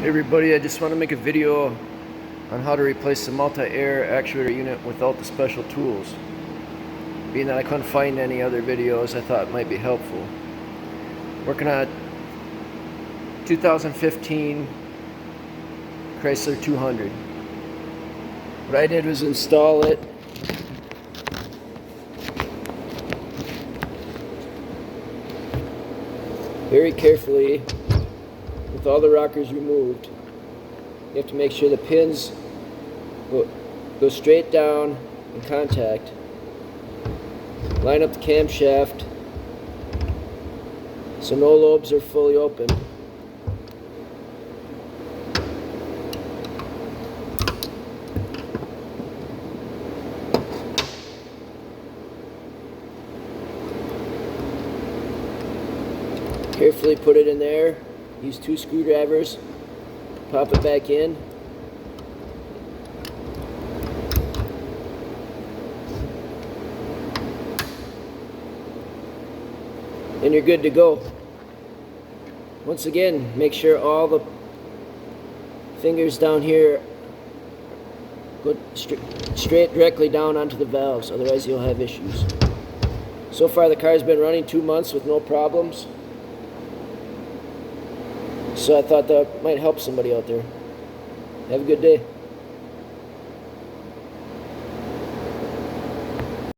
Hey everybody, I just want to make a video on how to replace the multi-air actuator unit without the special tools. Being that I couldn't find any other videos, I thought it might be helpful. Working on a 2015 Chrysler 200. What I did was install it very carefully with all the rockers removed. You have to make sure the pins go straight down in contact. Line up the camshaft so no lobes are fully open. Carefully put it in there. Use 2 screwdrivers. Pop it back in. And you're good to go. Once again, make sure all the fingers down here go straight directly down onto the valves, otherwise you'll have issues. So far the car's been running 2 months with no problems. So I thought that might help somebody out there. Have a good day.